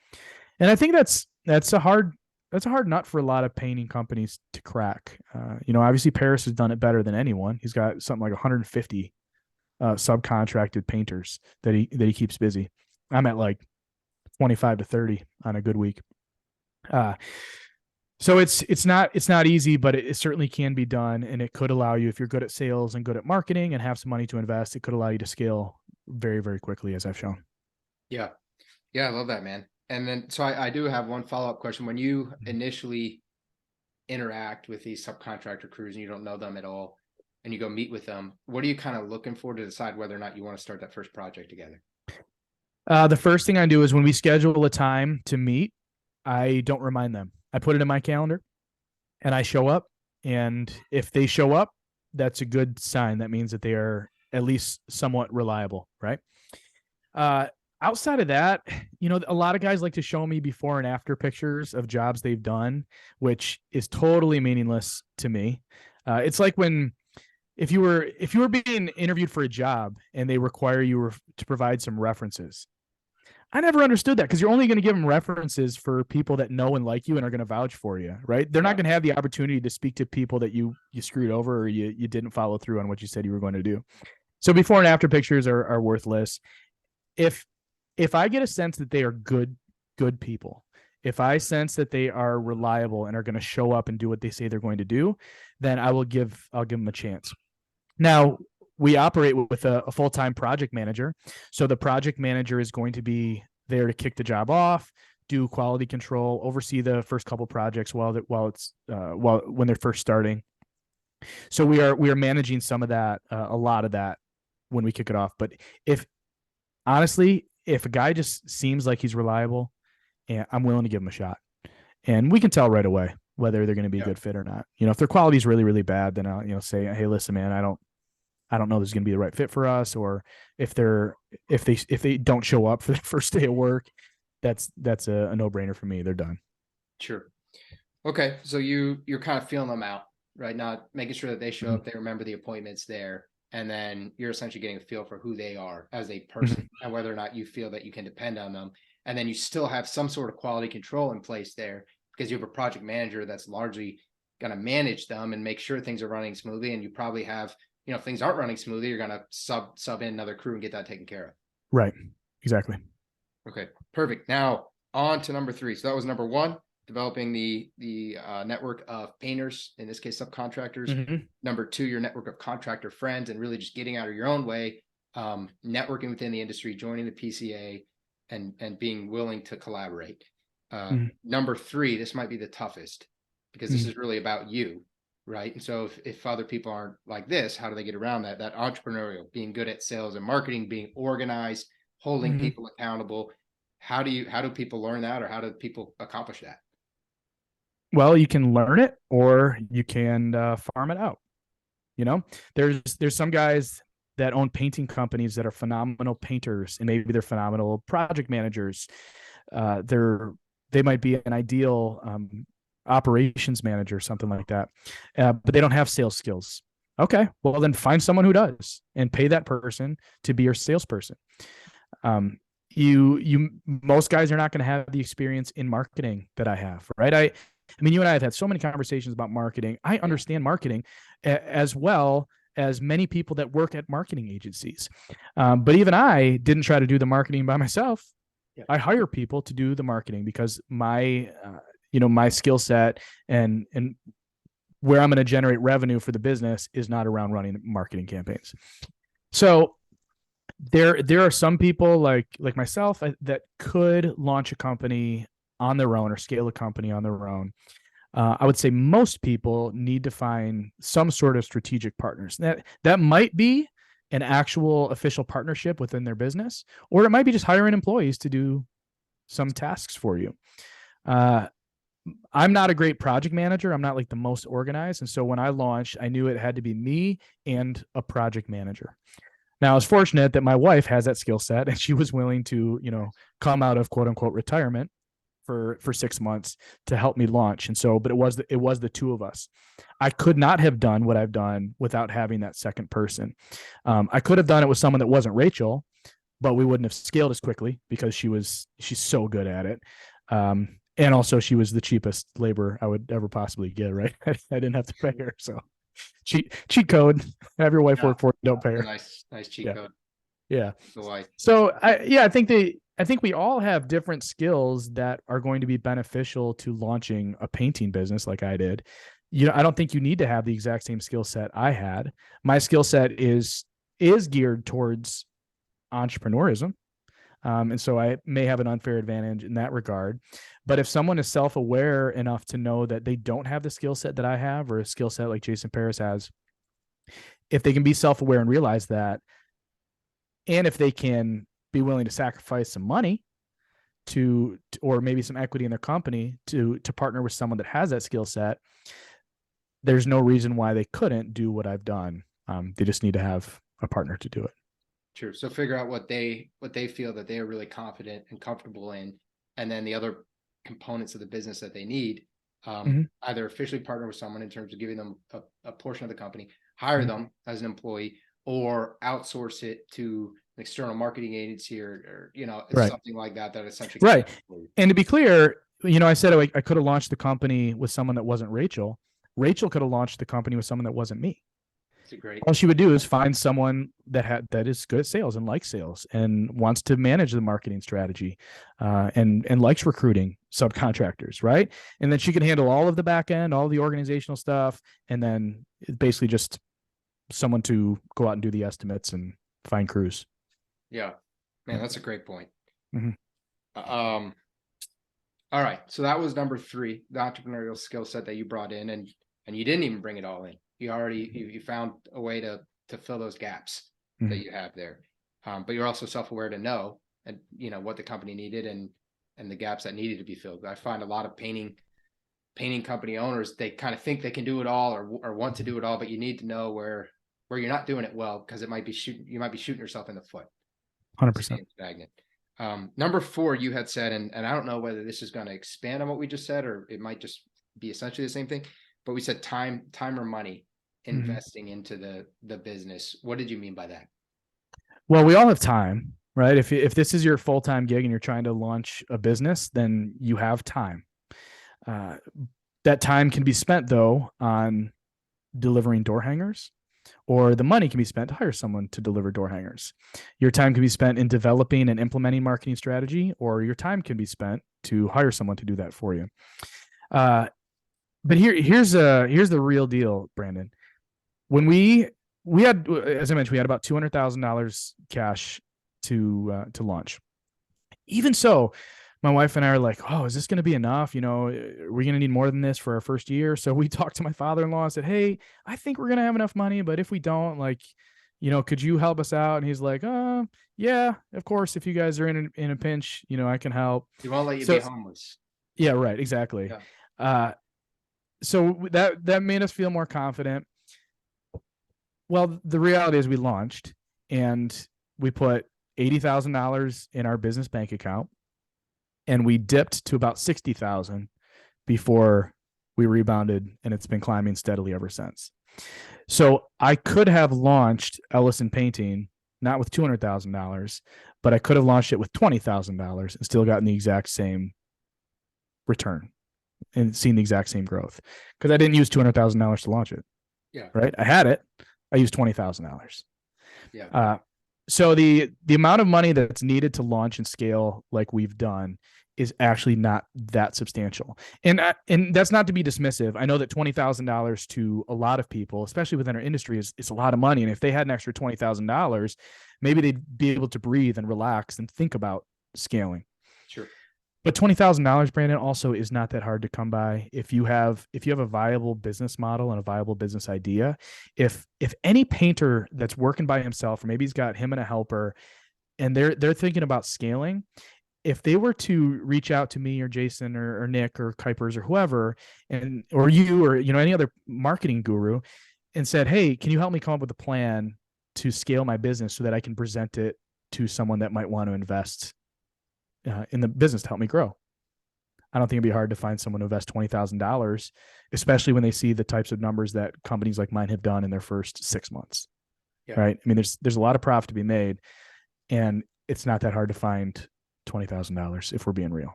And I think that's a hard nut for a lot of painting companies to crack. Obviously Paris has done it better than anyone. He's got something like 150 subcontracted painters that he keeps busy. I'm at like 25 to 30 on a good week. So it's not easy, but it certainly can be done, and it could allow you, if you're good at sales and good at marketing and have some money to invest, it could allow you to scale very, very quickly, as I've shown. Yeah, I love that, man. And then, so I do have one follow-up question. When you initially interact with these subcontractor crews and you don't know them at all, and you go meet with them, what are you kind of looking for to decide whether or not you want to start that first project together? The first thing I do is when we schedule a time to meet, I don't remind them. I put it in my calendar and I show up. And if they show up, that's a good sign. That means that they are at least somewhat reliable, right? Outside of that, a lot of guys like to show me before and after pictures of jobs they've done, which is totally meaningless to me. It's like if you were being interviewed for a job and they require you to provide some references. I never understood that, because you're only going to give them references for people that know and like you and are going to vouch for you, right? They're not going to have the opportunity to speak to people that you screwed over or you didn't follow through on what you said you were going to do. So before and after pictures are worthless. If I get a sense that they are good people, if I sense that they are reliable and are going to show up and do what they say they're going to do, then I'll give them a chance. Now, we operate with a full-time project manager. So the project manager is going to be there to kick the job off, do quality control, oversee the first couple projects when they're first starting. So we are managing some of that, a lot of that when we kick it off. But if a guy just seems like he's reliable, and I'm willing to give him a shot, and we can tell right away whether they're going to be a good fit or not. If their quality is really, really bad, then I'll say, hey, listen, man, I don't know this is going to be the right fit for us. Or if they don't show up for the first day of work, that's a no-brainer for me. They're done. Sure. Okay. So you're kind of feeling them out right now, making sure that they show up, they remember the appointments there. And then you're essentially getting a feel for who they are as a person and whether or not you feel that you can depend on them. And then you still have some sort of quality control in place there, because you have a project manager that's largely going to manage them and make sure things are running smoothly. And you probably have, if things aren't running smoothly, you're going to sub in another crew and get that taken care of. Right. Exactly. Okay, perfect. Now on to number 3. So that was number 1, developing the network of painters, in this case, subcontractors. Number 2, your network of contractor friends, and really just getting out of your own way, networking within the industry, joining the PCA, and being willing to collaborate. Number 3, this might be the toughest, because this is really about you, right? And so if other people aren't like this, how do they get around that? That entrepreneurial, being good at sales and marketing, being organized, holding people accountable. How do people learn that, or how do people accomplish that? Well, you can learn it, or you can farm it out. There's some guys that own painting companies that are phenomenal painters, and maybe they're phenomenal project managers. They might be an ideal operations manager, something like that, but they don't have sales skills. Okay, well then find someone who does and pay that person to be your salesperson. You most guys are not going to have the experience in marketing that I have, right? I mean, you and I have had so many conversations about marketing. I understand marketing as well as many people that work at marketing agencies. But even I didn't try to do the marketing by myself. Yeah. I hire people to do the marketing because my my skill set and where I'm going to generate revenue for the business is not around running marketing campaigns. So there are some people like myself that could launch a company on their own or scale a company on their own. I would say most people need to find some sort of strategic partners. That might be an actual official partnership within their business, or it might be just hiring employees to do some tasks for you. I'm not a great project manager. I'm not like the most organized. And so when I launched, I knew it had to be me and a project manager. Now, I was fortunate that my wife has that skill set and she was willing to, come out of quote unquote retirement for 6 months to help me launch. And so, but it was the two of us. I could not have done what I've done without having that second person. I could have done it with someone that wasn't Rachel, but we wouldn't have scaled as quickly because she's so good at it. And also she was the cheapest labor I would ever possibly get, right? I didn't have to pay her. So cheat code, have your wife work for it, don't pay her. Nice cheat code. Yeah. So I think we all have different skills that are going to be beneficial to launching a painting business like I did. I don't think you need to have the exact same skill set I had. My skill set is geared towards entrepreneurism. And so I may have an unfair advantage in that regard. But if someone is self-aware enough to know that they don't have the skill set that I have or a skill set like Jason Paris has, if they can be self-aware and realize that, and if they can be willing to sacrifice some money or maybe some equity in their company to partner with someone that has that skill set, there's no reason why they couldn't do what I've done. They just need to have a partner to do it. True. So figure out what they feel that they are really confident and comfortable in, and then the other components of the business that they need. Either officially partner with someone in terms of giving them a portion of the company, hire them as an employee, or outsource it to an external marketing agency or something like that essentially right. And to be clear, I said I could have launched the company with someone that wasn't Rachel. Rachel could have launched the company with someone that wasn't me. All she would do is find someone that is good at sales and likes sales and wants to manage the marketing strategy, and likes recruiting subcontractors, right? And then she can handle all of the back end, all the organizational stuff, and then basically just someone to go out and do the estimates and find crews. Yeah, man, that's a great point. All right, so that was number 3, the entrepreneurial skill set that you brought in, and you didn't even bring it all in. You found a way to fill those gaps that you have there. But you're also self-aware to know and what the company needed and the gaps that needed to be filled. I find a lot of painting company owners, they kind of think they can do it all or want to do it all, but you need to know where you're not doing it well, because you might be shooting yourself in the foot. 100%. Stagnant. Number 4, you had said, and I don't know whether this is going to expand on what we just said, or it might just be essentially the same thing, but we said time or money investing into the business. What did you mean by that? Well, we all have time, right? If this is your full-time gig and you're trying to launch a business, then you have time. That time can be spent though on delivering door hangers, or the money can be spent to hire someone to deliver door hangers. Your time can be spent in developing and implementing marketing strategy, or your time can be spent to hire someone to do that for you. But here's the real deal, Brandon. When we had, as I mentioned, we had about $200,000 cash to launch. Even so, my wife and I are like, oh, is this going to be enough? Are we going to need more than this for our first year? So we talked to my father-in-law and said, hey, I think we're going to have enough money, but if we don't, could you help us out? And he's like, yeah, of course. If you guys are in a pinch, I can help. He won't let you be homeless. Yeah, right. Exactly. Yeah. So that made us feel more confident. Well, the reality is we launched and we put $80,000 in our business bank account, and we dipped to about 60,000 before we rebounded, and it's been climbing steadily ever since. So I could have launched Ellison Painting, not with $200,000, but I could have launched it with $20,000 and still gotten the exact same return and seen the exact same growth, because I didn't use $200,000 to launch it. Yeah. Right. I had it. I used $20,000. Yeah. So the amount of money that's needed to launch and scale like we've done is actually not that substantial. And that's not to be dismissive. I know that $20,000 to a lot of people, especially within our industry, is a lot of money. And if they had an extra $20,000, maybe they'd be able to breathe and relax and think about scaling. Sure. But $20,000, Brandon, also is not that hard to come by. If you have a viable business model and a viable business idea, if any painter that's working by himself, or maybe he's got him and a helper, and they're thinking about scaling, if they were to reach out to me or Jason or Nick or Kuipers or whoever, or you or any other marketing guru, and said, "Hey, can you help me come up with a plan to scale my business so that I can present it to someone that might want to invest in the business to help me grow?" I don't think it'd be hard to find someone to invest $20,000, especially when they see the types of numbers that companies like mine have done in their first 6 months. Yeah. Right? I mean, there's a lot of profit to be made, and it's not that hard to find $20,000 if we're being real.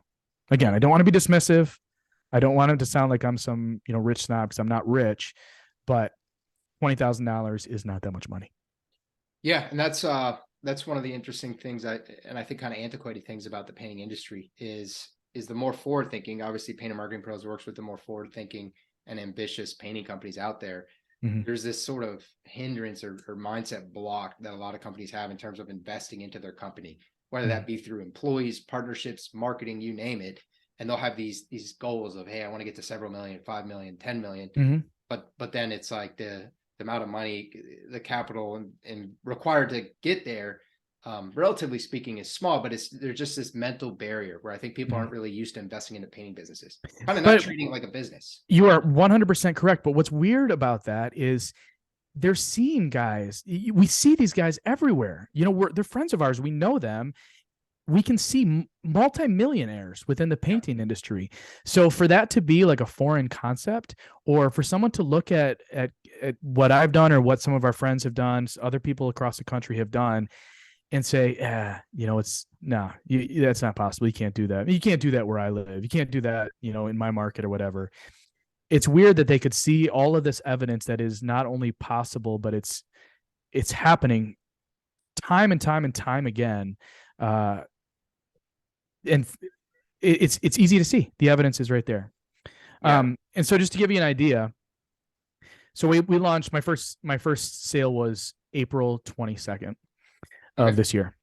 Again, I don't want to be dismissive. I don't want it to sound like I'm some rich snob, because I'm not rich, but $20,000 is not that much money. Yeah, and that's one of the interesting things I think kind of antiquated things about the painting industry is the more forward thinking. Obviously, Painter Marketing Pros works with the more forward thinking and ambitious painting companies out there. Mm-hmm. There's this sort of hindrance or mindset block that a lot of companies have in terms of investing into their company, whether that be through employees, partnerships, marketing, you name it. And they'll have these goals of, hey, I want to get to several million, 5 million, 10 million. Mm-hmm. But then it's like the amount of money, the capital and required to get there, relatively speaking, is small, but there's just this mental barrier where I think people aren't really used to investing into painting businesses, kind of not treating it like a business. You are 100% correct. But what's weird about that is they're seeing guys. We see these guys everywhere. They're friends of ours. We know them. We can see multimillionaires within the painting industry. So for that to be like a foreign concept, or for someone to look at what I've done or what some of our friends have done, other people across the country have done, and say, that's not possible. You can't do that. You can't do that where I live. You can't do that, in my market or whatever. It's weird that they could see all of this evidence that is not only possible, but it's happening time and time and time again. And it's easy to see. The evidence is right there. Yeah. And so just to give you an idea, so we launched, my first sale was April 22nd of this year.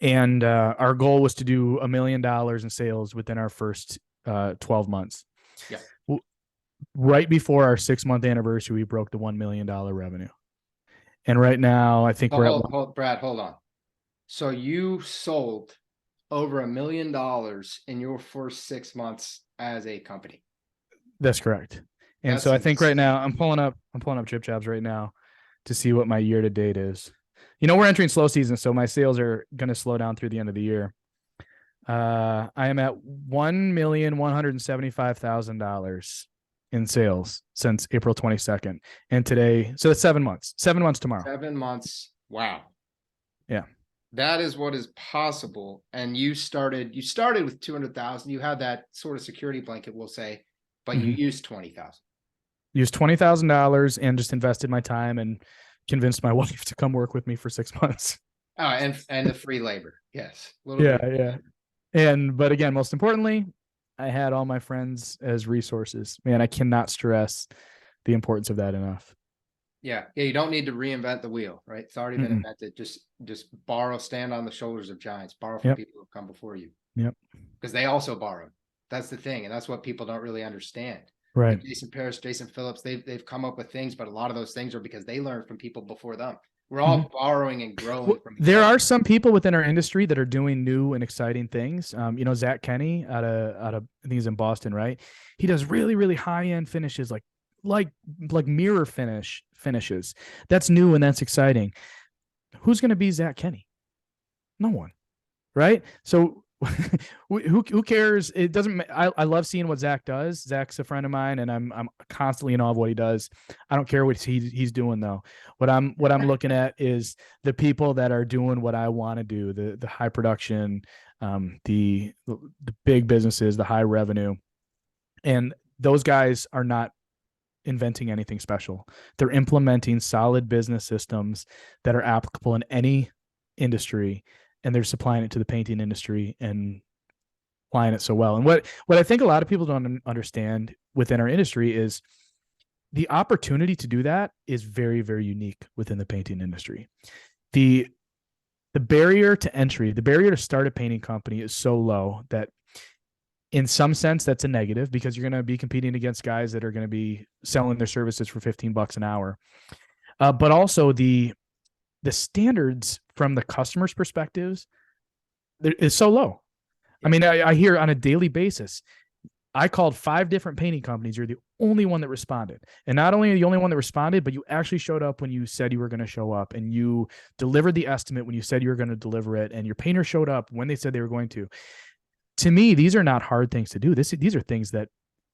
And our goal was to do $1 million in sales within our first 12 months. Yeah. Right before our 6-month anniversary, we broke the $1 million revenue. And right now, I think Brad, hold on. So you sold over $1 million in your first 6 months as a company. That's correct. And so I think right now I'm pulling up Chip Jobs right now to see what my year to date is. We're entering slow season, so my sales are going to slow down through the end of the year. I am at $1,175,000 in sales since April 22nd. And today, so that's 7 months. 7 months tomorrow. 7 months. Wow. Yeah. That is what is possible. And you started with 200,000. You had that sort of security blanket, we'll say, but you used 20,000. Used $20,000 and just invested my time and convinced my wife to come work with me for 6 months. Oh, and the free labor. Yes. Yeah. But again, most importantly, I had all my friends as resources. Man, I cannot stress the importance of that enough. Yeah. You don't need to reinvent the wheel, right? It's already been invented. Just borrow, stand on the shoulders of giants, borrow from people who have come before you. Yep. Because they also borrowed. That's the thing. And that's what people don't really understand. Right. Like Jason Parrish, Jason Phillips, they've come up with things, but a lot of those things are because they learned from people before them. We're all borrowing and growing from each There other. are some people within our industry that are doing new and exciting things. Zach Kenny out of I think he's in Boston, right? He does really, really high-end finishes, like mirror finishes. That's new and that's exciting. Who's going to be Zach Kenny? No one, right? So who cares? It doesn't. I love seeing what Zach does. Zach's a friend of mine, and I'm constantly in awe of what he does. I don't care what he's doing though. What I'm looking at is the people that are doing what I want to do. The high production, the big businesses, the high revenue, and those guys are not inventing anything special. They're implementing solid business systems that are applicable in any industry, and they're supplying it to the painting industry and applying it so well. And what I think a lot of people don't understand within our industry is the opportunity to do that is very, very unique within the painting industry. The barrier to entry, the barrier to start a painting company is so low that in some sense that's a negative, because you're going to be competing against guys that are going to be selling their services for $15 an hour. But also the standards from the customer's perspectives is so low. I mean, I hear on a daily basis, I called 5 different painting companies. You're the only one that responded. And not only are you the only one that responded, but you actually showed up when you said you were going to show up, and you delivered the estimate when you said you were going to deliver it. And your painter showed up when they said they were going to. To me, these are not hard things to do. These are things that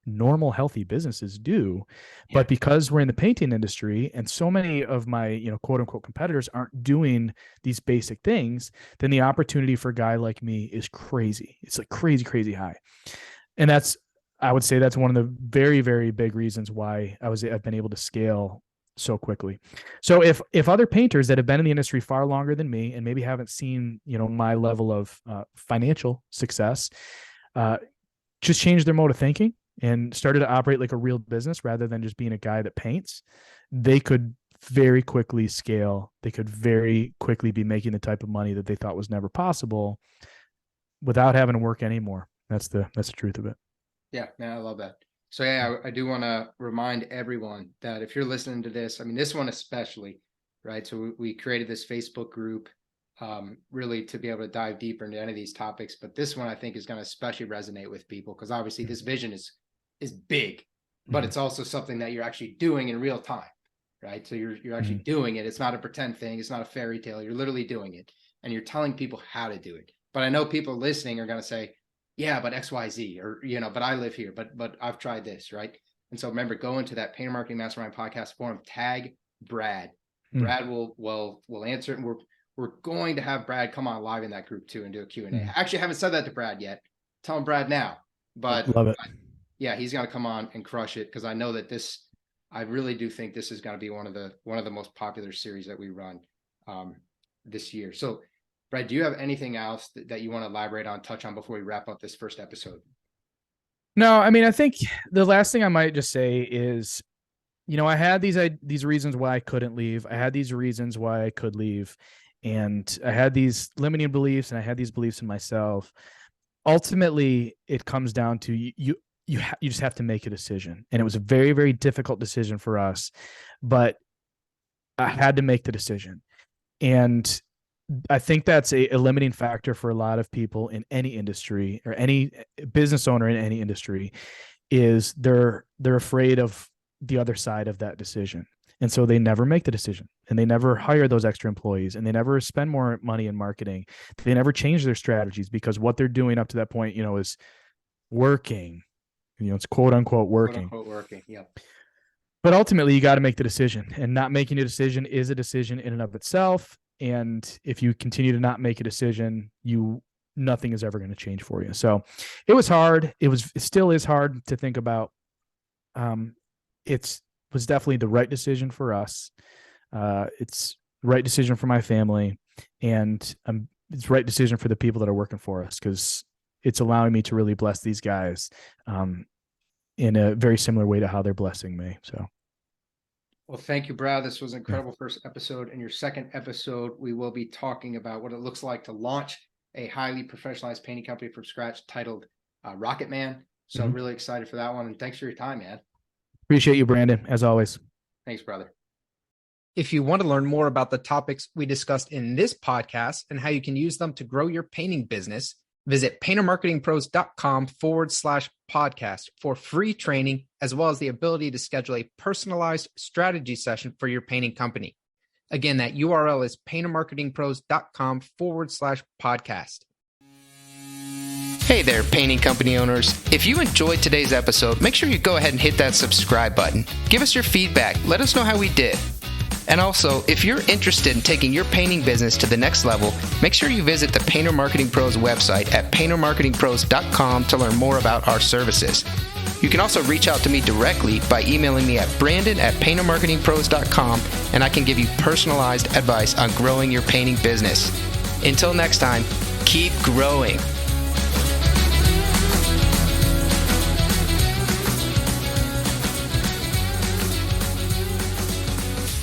normal, healthy businesses do. Yeah. But because we're in the painting industry and so many of my, quote unquote competitors aren't doing these basic things, then the opportunity for a guy like me is crazy. It's like crazy, crazy high. And I would say that's one of the very, very big reasons why I've been able to scale so quickly. So if other painters that have been in the industry far longer than me and maybe haven't seen, my level of financial success, just change their mode of thinking and started to operate like a real business rather than just being a guy that paints, they could very quickly scale. They could very quickly be making the type of money that they thought was never possible without having to work anymore. That's the truth of it. Yeah, man, I love that. So yeah, I do want to remind everyone that if you're listening to this, I mean, this one especially, right? So we created this Facebook group really to be able to dive deeper into any of these topics. But this one I think is going to especially resonate with people because obviously this vision is big, but it's also something that you're actually doing in real time, right? So you're actually doing it. It's not a pretend thing. It's not a fairy tale. You're literally doing it, and you're telling people how to do it. But I know people listening are going to say, yeah, but XYZ, or, but I live here, but I've tried this, right? And so remember, go into that Painter Marketing Mastermind podcast forum, tag Brad. Brad will answer it. And we're going to have Brad come on live in that group too and do a Q&A. I actually haven't said that to Brad yet. Tell him Brad now, but love it. Yeah, he's going to come on and crush it because I know that I really do think this is going to be one of the most popular series that we run this year. So Brad, do you have anything else that you want to elaborate on, touch on before we wrap up this first episode? No, I mean, I think the last thing I might just say is, I had these reasons why I couldn't leave. I had these reasons why I could leave. And I had these limiting beliefs and I had these beliefs in myself. Ultimately, it comes down to you just have to make a decision. And it was a very, very difficult decision for us, but I had to make the decision. And I think that's a limiting factor for a lot of people in any industry, or any business owner in any industry, is they're afraid of the other side of that decision. And so they never make the decision, and they never hire those extra employees, and they never spend more money in marketing. They never change their strategies because what they're doing up to that point, is working. It's quote unquote working. Quote unquote working. Yeah. But ultimately you got to make the decision, and not making a decision is a decision in and of itself. And if you continue to not make a decision, nothing is ever going to change for you. So it was hard. It still is hard to think about. It was definitely the right decision for us. It's the right decision for my family, and it's the right decision for the people that are working for us, because it's allowing me to really bless these guys in a very similar way to how they're blessing me. So. Well, thank you, Brad. This was an incredible first episode. In your second episode, we will be talking about what it looks like to launch a highly professionalized painting company from scratch titled Rocket Man. So I'm really excited for that one. And thanks for your time, man. Appreciate you, Brandon, as always. Thanks, brother. If you want to learn more about the topics we discussed in this podcast and how you can use them to grow your painting business, visit paintermarketingpros.com/podcast for free training, as well as the ability to schedule a personalized strategy session for your painting company. Again, that URL is paintermarketingpros.com/podcast. Hey there, painting company owners. If you enjoyed today's episode, make sure you go ahead and hit that subscribe button. Give us your feedback. Let us know how we did. And also, if you're interested in taking your painting business to the next level, make sure you visit the Painter Marketing Pros website at paintermarketingpros.com to learn more about our services. You can also reach out to me directly by emailing me at brandon@paintermarketingpros.com, and I can give you personalized advice on growing your painting business. Until next time, keep growing.